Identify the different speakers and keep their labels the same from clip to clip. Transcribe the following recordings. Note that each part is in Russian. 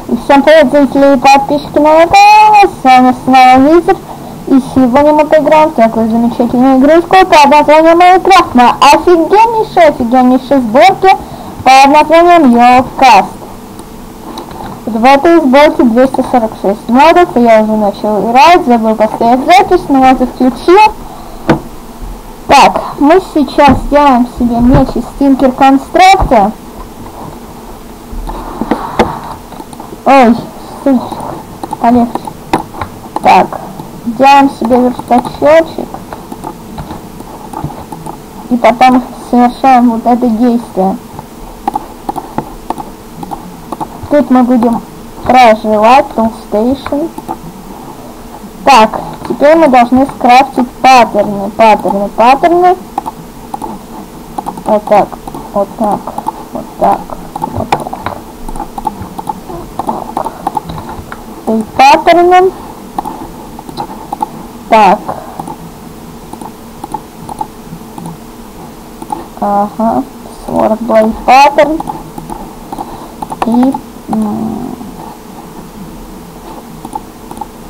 Speaker 1: И всем привет, зрители и подписчики моего канала, с вами снова Визер. И сегодня мы поиграем в такую замечательную игрушку под названием Майнкрафт на офигеннейшей сборке под названием YoCast. В этой сборке 246 модов, и я уже начал играть, забыл поставить запись, но вот включил. Так, мы сейчас сделаем себе меч из Tinker Constructor. Ой, сучка, полегче. Так, делаем себе верстачочек. И потом совершаем вот это действие. Тут мы будем проживать, Toolstation. Так, теперь мы должны скрафтить паттерны. Вот так, вот так, вот так, вот так. И паттерном. Так. Ага. Swordblade паттерн. И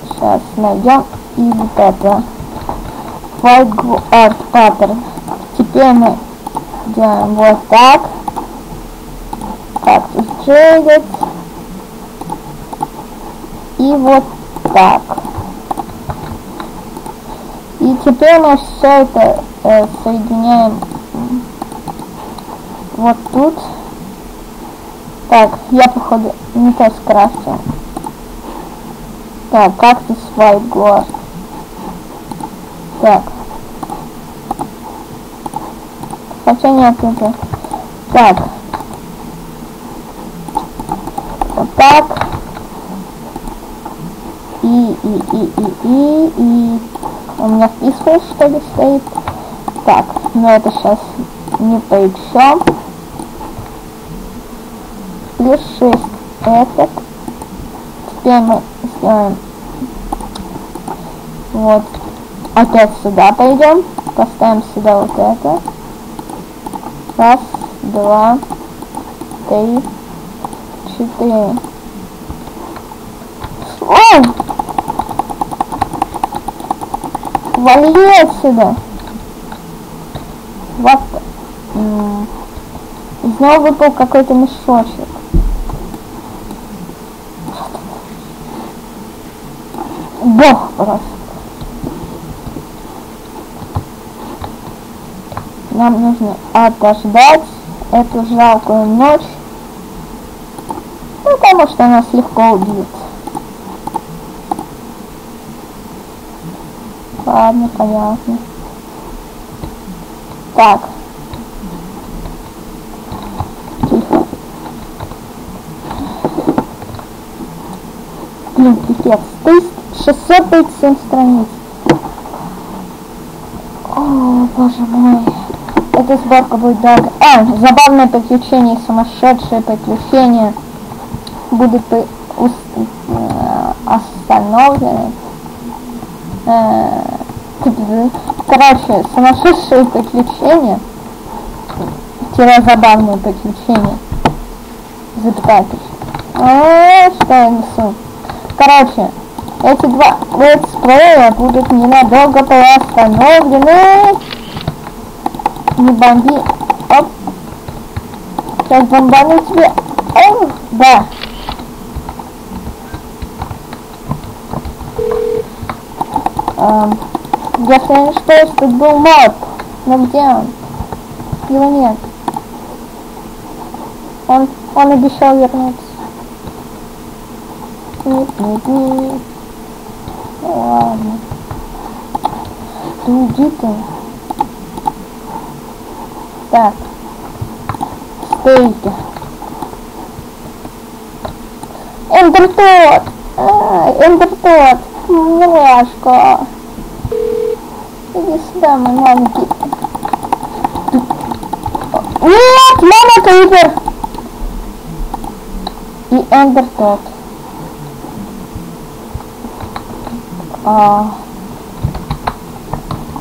Speaker 1: сейчас найдем и вот это. White Art паттерн. Теперь мы делаем вот так. Cactus Jaded. И вот так. И теперь мы все это соединяем вот тут. Так, я походу не то скрафтил. Так, Cactus White Glass. Так. Хотя нет, это. Так. Вот так. И у меня Peaceful, что ли, стоит. Так, но это сейчас не по чем. Плюс 6 этот. Теперь мы сделаем вот. Опять сюда пойдем. Поставим сюда вот это. Раз, два, три, 4. Ой! Вали отсюда! Вот. Из него выпал какой-то мешочек. Бог просто. Нам нужно отождать эту жалкую ночь. Потому что нас легко убьют. Ладно, понятно. Так. Тихо. Блин, пипец. 637 страниц. О, боже мой. Эта сборка будет долго. Забавное приключение, сумасшедшее приключение будут остановлены. Короче, сумасшедшие приключения. Забавные приключения. Запятый. Что я несу? Короче, эти два летсплея будут ненадолго приостановлены. Не бомби. Оп. Сейчас бомбану тебе. Да. Если я не ошибаюсь, тут был мод. Но где он? Его нет. Он обещал вернуться. Нет. Ну ладно. Да уйди ты. Так. Стейки. Эндертот. Эндертот. Милашка. Иди сюда, мой маленький. Нет, мама Крипер. И Эндертот.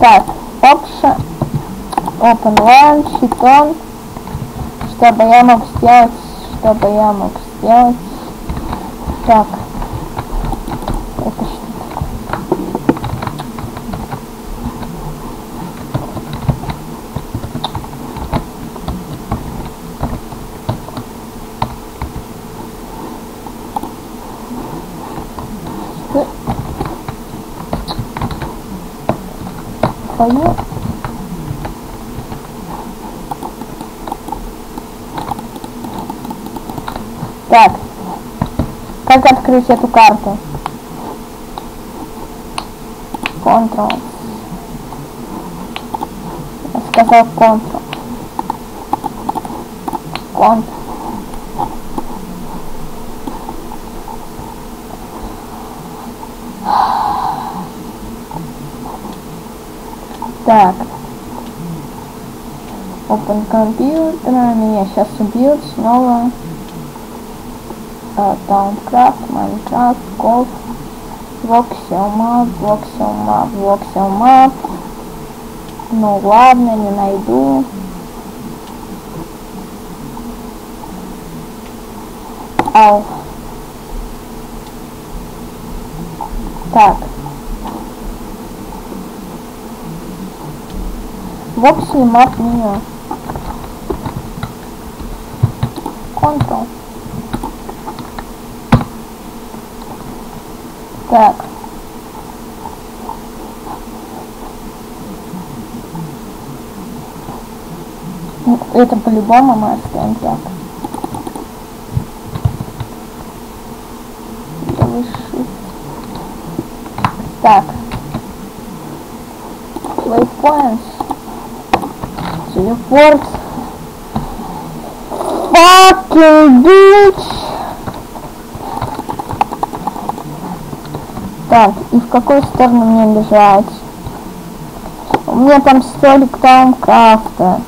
Speaker 1: Так, Option, Open One, Shiton. Что бы я мог сделать? Так. Это что? Твою. Так. Как открыть эту карту? Ctrl. Я сказал Ctrl. Ctrl. Так. Open компьютер. Меня сейчас убьют снова. Towncraft, Minecraft, Golf, Voxel Map. Ну ладно, не найду. Ау. Так. Voxel Map меню. Ctrl. Так. Ну, это по-любому мы оставим так. Так. Waypoints. Телепорт. Fucking bitch. Так, и в какую сторону мне бежать? У меня там столик Towncraft.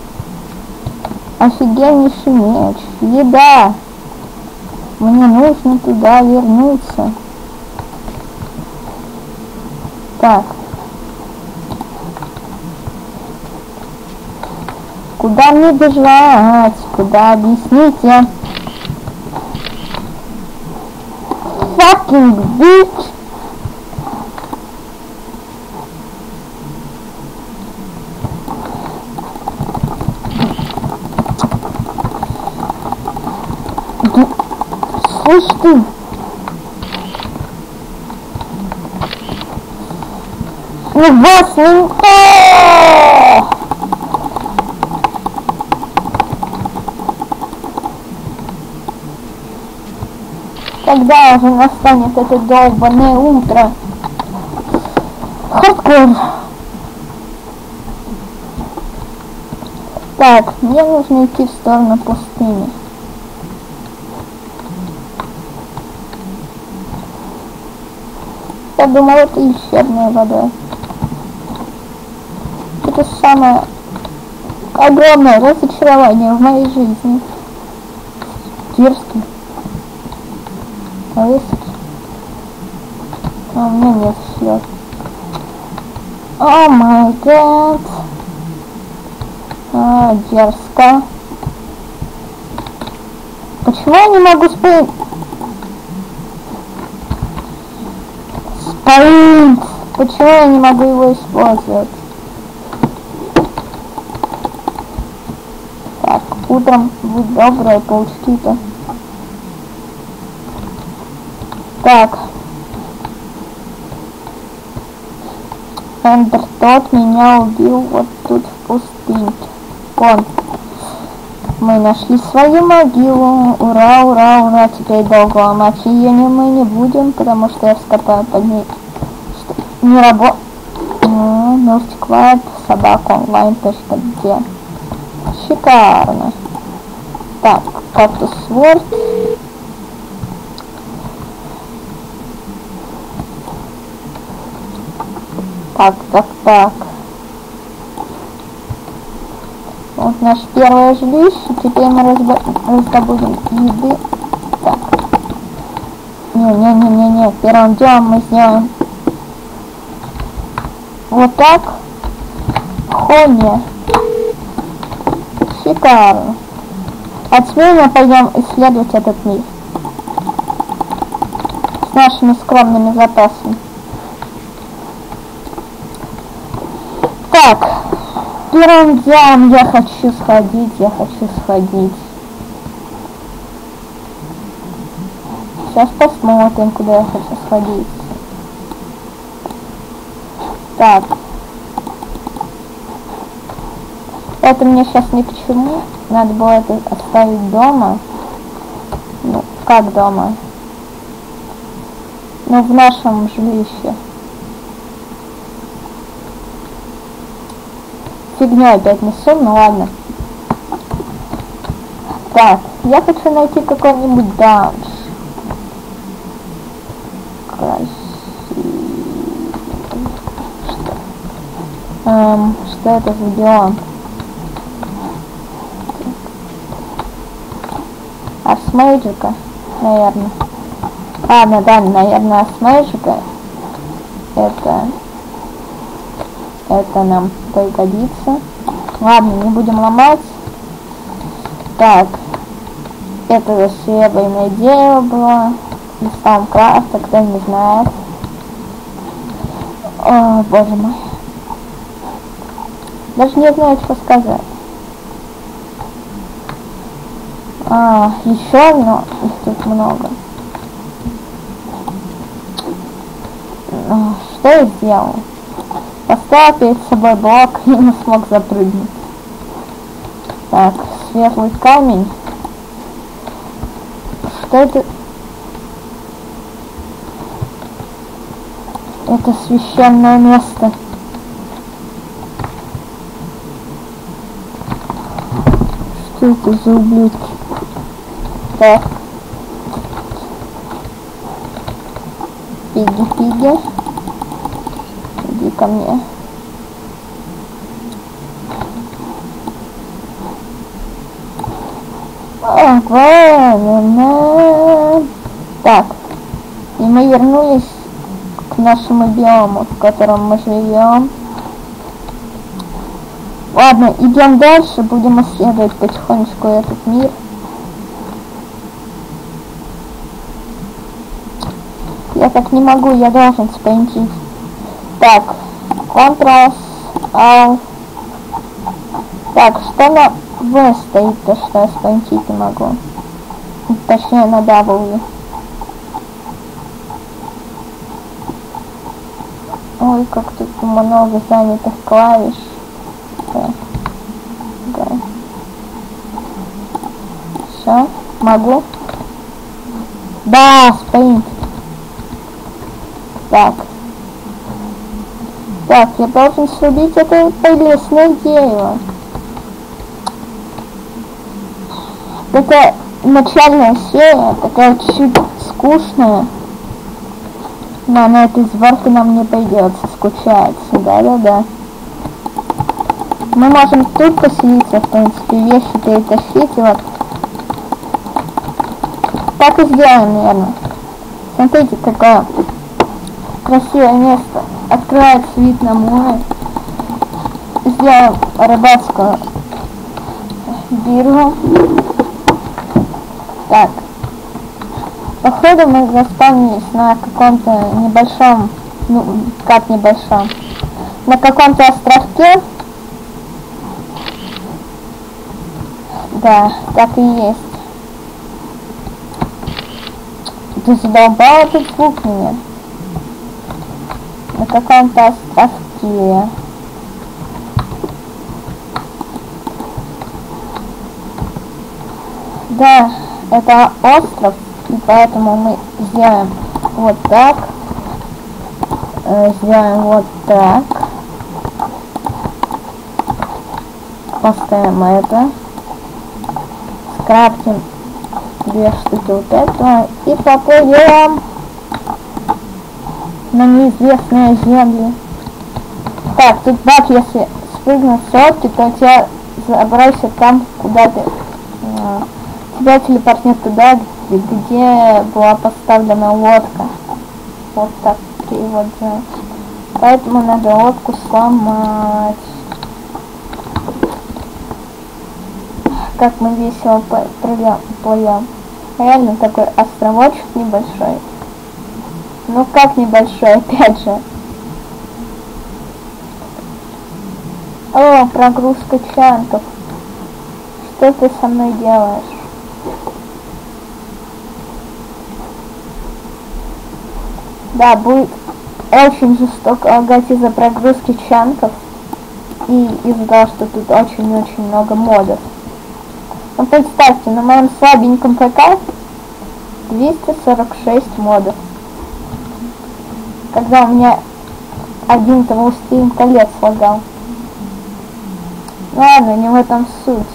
Speaker 1: Офигеннейший меч. Еда. Мне нужно туда вернуться. Так. Куда мне бежать? Куда? Объясните. Fucking bitch. Слышь ты. Ну вас не... Когда уже настанет это долбаное утро? Хардкор. Так, мне нужно идти в сторону пустыни. Я думал, это исчерная вода. Это самое огромное разочарование в моей жизни. Дерзкий. А если... А у меня нет слез. О май гад. Дерзко. Почему я не могу спрыгнуть? Спринт! Почему я не могу его использовать? Так, утром будь добрые, паучки-то. Так. Эндер тот меня убил вот тут в пустыньке. Вон. Мы нашли свою могилу. Ура, ура, ура. Теперь долго ломать ее мы не будем, потому что я вскопаю под ней. Что не работает. Мультиквайп, собака онлайн.где. Шикарно. Так, кактус Ворд. Так. Вот наше первое жилище. Теперь мы раздобудем еды. Так. Не. Первым делом мы сделаем вот так. Хоня. Шикарно. А теперь мы пойдем исследовать этот мир. нашими скромными запасами. Так, первым делом я хочу сходить. Сейчас посмотрим, куда я хочу сходить. Так. Это мне сейчас ни к чему. Надо было это оставить дома. Ну, как дома? Ну, в нашем жилище. Фигню опять несу, ну ладно. Так, я хочу найти какой-нибудь данж. Что это за биом? Арсмейджика, наверное. Ладно, да, наверное, Арсмейджика. Это нам пригодится. Ладно, не будем ломать. Так. Это серебряное дерево было. Из Саундкрафта, кто не знает. О, боже мой. Даже не знаю, что сказать. Еще одно. Их тут много. Что я сделал? Поставил перед собой блок и не смог запрыгнуть. Так, светлый камень. Что это? Это священное место. Что это за ублюдки? Так. Пиги. Иди ко мне. Так. И мы вернулись к нашему биому, в котором мы живем. Ладно, идем дальше, будем исследовать потихонечку этот мир. Я так не могу, я должен спейнтить. Так, Ctrl, Alt. Так, что на V стоит, то что я спейнтить не могу. Точнее на W. Ой, как тут много занятых клавиш. Да. Все, могу. Да, спейнт. Так, я должен срубить это прелестное дерево. Это начальная серия, такая чуть скучная. Но на этой сборке нам не придется скучать. Да. Мы можем тут поселиться, в принципе, вещи перетащить, и вот. Так и сделаем, наверное. Смотрите, какое красивое место. Открывается вид на море. Сделаем рыбацкую биржу. Так. Походу мы заспавнились на каком-то небольшом, ну, как небольшом, на каком-то островке. Да, так и есть. Ты задолбал этот звук меня. На каком-то островке. Да, это остров, и поэтому мы сделаем вот так. Сделаем вот так. Поставим это. Скрафтим 2 штуки вот этого. И поплывем на неизвестные земли. Так, тут баг, если спрыгнуть с лодки, то тебя забросит там, куда ты. Тебя телепортнет туда, где была поставлена лодка. Вот так вот. Поэтому надо лодку сломать. Как мы весело плывем. Реально такой островочек небольшой. Ну как небольшой, опять же. О, прогрузка чантов. Что ты со мной делаешь? Да, будет очень жестоко лагать из-за прогрузки чанков и из-за того, что тут очень-очень много модов. Ну представьте, на моем слабеньком ПК 246 модов. Когда у меня один-то «Властелин колец» лагал. Ладно, не в этом суть.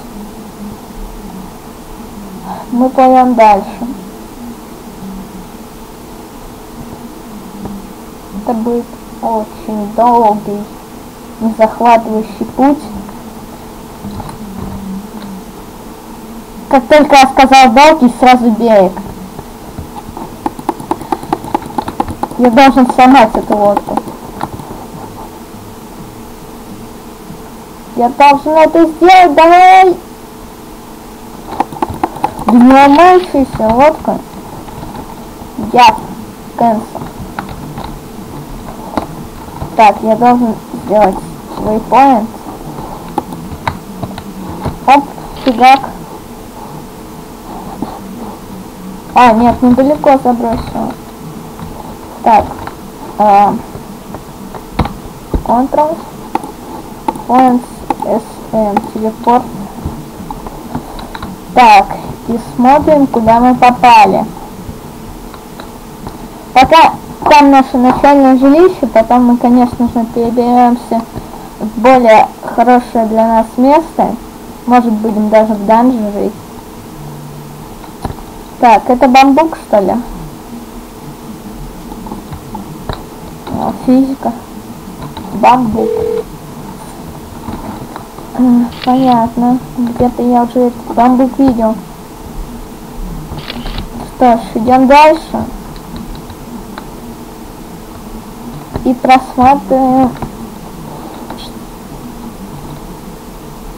Speaker 1: Мы пойдем дальше. Это будет очень долгий и захватывающий путь. Как только я сказал долгий, сразу берег. Я должен сломать эту лодку. Я должен это сделать, давай! Да не ломающаяся лодка. Я cancel. Так, я должен сделать waypoint. Оп, фигак. А, нет, недалеко забросил. Так, Control, Points, SM, телепорт. Так, и смотрим, куда мы попали. Пока там наше начальное жилище, потом мы, конечно же, переберемся в более хорошее для нас место. Может, будем даже в данже жить. Так, это бамбук, что ли? О, физика. Бамбук. Понятно. Где-то я уже этот бамбук видел. Что ж, идем дальше. И просматриваем.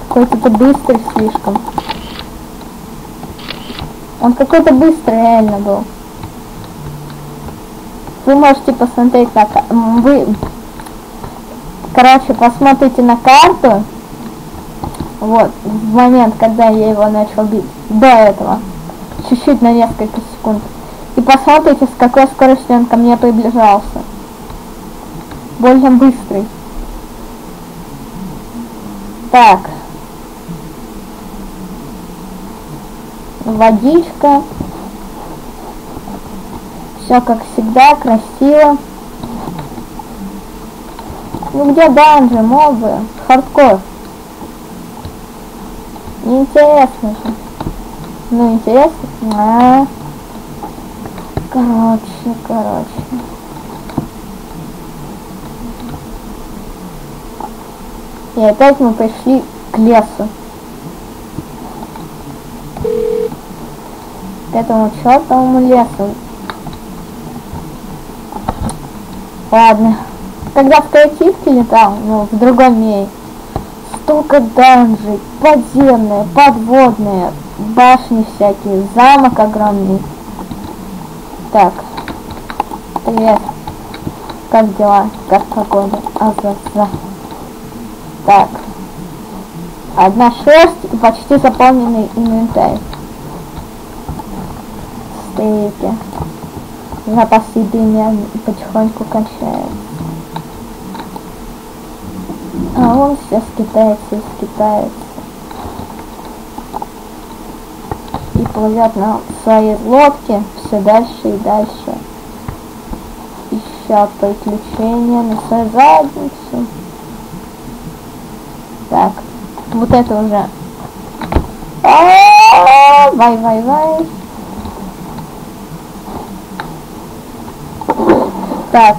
Speaker 1: Какой-то быстрый слишком. Он какой-то быстрый реально был. Вы можете посмотреть на короче, посмотрите на карту. Вот, в момент, когда я его начал бить. До этого. Чуть-чуть на несколько секунд. И посмотрите, с какой скоростью он ко мне приближался. Больно быстрый. Так. Водичка. Все как всегда, красиво. Ну где данжи, мобы? Хардкор. Неинтересно же. Ну интересно. Короче. И опять мы пришли к лесу. К этому чертовому лесу. Ладно. Когда в креативке летал, ну, в другом мире, столько данжей, подземные, подводные, башни всякие, замок огромный. Так. Привет. Как дела? Как погода? Азаза. Так. Одна шерсть и почти заполненный инвентарь. Стейки. Запас еды потихоньку кончается. А он все скитается. И плывет на своей лодке все дальше и дальше. Ища приключения на свою задницу. Так, вот это уже. Вай. Так.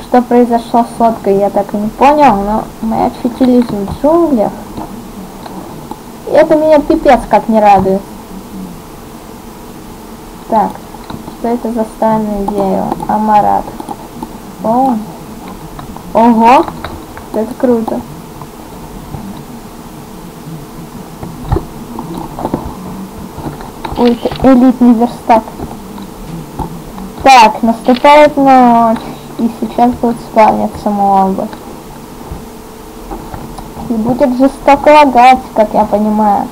Speaker 1: Что произошло с лодкой, я так и не понял, но мы очутились в джунглях. И это меня пипец как не радует. Так, что это за странное дерево? Амарат. Ого! Это круто. Ой, это элитный верстак. Так, наступает ночь, и сейчас будет спавниться моба. И будет жестоко лагать, как я понимаю.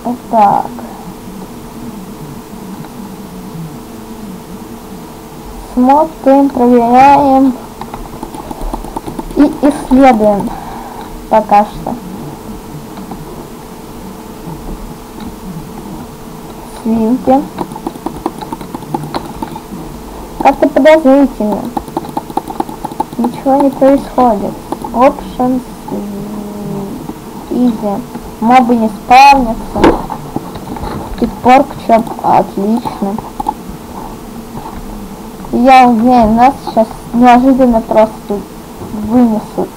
Speaker 1: Вот так. Смотрим, проверяем и исследуем пока что. Свинки. Как-то подозрительно. Ничего не происходит. Options. Easy. Мобы не спавнятся. И поркчоп. Отлично. Я уверен, нас сейчас неожиданно просто вынесут.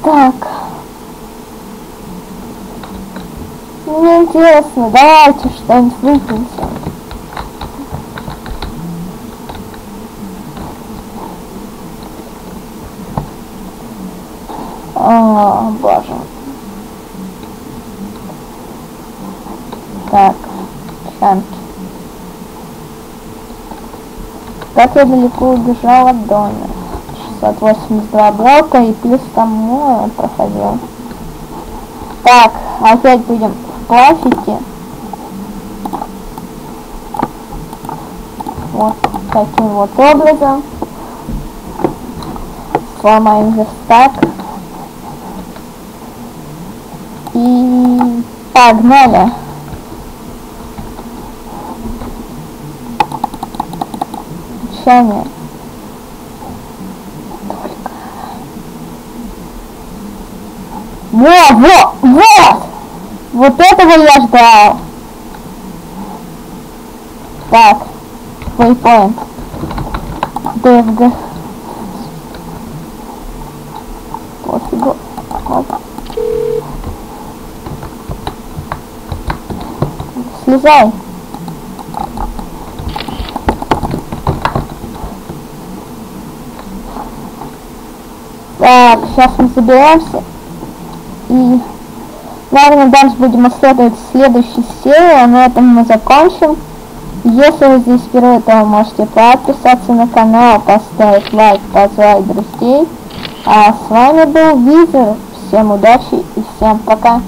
Speaker 1: Так. Мне интересно, давайте что-нибудь выпьемся. О, боже. Так, чанки. Как я далеко убежал от дома. 682 блока и плюс там море проходил. Так, опять будем в плафике. Вот таким вот образом. Сломаем верстак. И погнали. Чане. Вот! Вот этого я ждал. Так, waypoint. DFG. Пофигу. Оп. Слезай. Так, сейчас мы собираемся. И, наверное, дальше будем исследовать следующую серию. На этом мы закончим. Если вы здесь впервые, то вы можете подписаться на канал, поставить лайк, позвать друзей. А с вами был Визер. Всем удачи и всем пока.